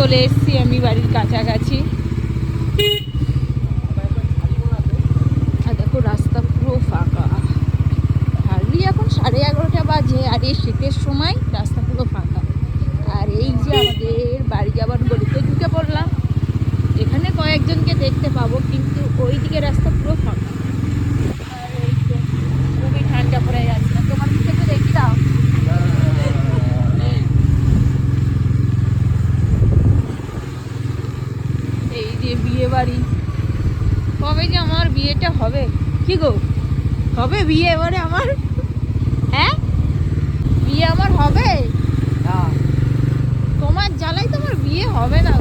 চলে এসেছি আমি বাড়ির কাছাকাছি। আর দেখো রাস্তা পুরো ফাঁকা। হার্ডলি এখন 11:30 বাজে, আর এই শীতের সময় রাস্তা পুরো ফাঁকা। আর এই যে আমাদের বাড়ি যাবার গলিতে ঢুকে পড়লাম। এখানে কয়েকজনকে দেখতে পাবো, কিন্তু ওই দিকে রাস্তা পুরো ফাঁকা। আর এই তো খুবই ঠান্ডা পড়ে যাচ্ছে। তোমার দিকে তো দেখি দাও। এই যে বিয়ে বাড়ি, কবে যে আমার বিয়েটা হবে? কি গো, হবে বিয়ে এবারে আমার? হ্যাঁ, বিয়ে আমার হবে? তোমার জ্বালাই তোমার বিয়ে হবে না।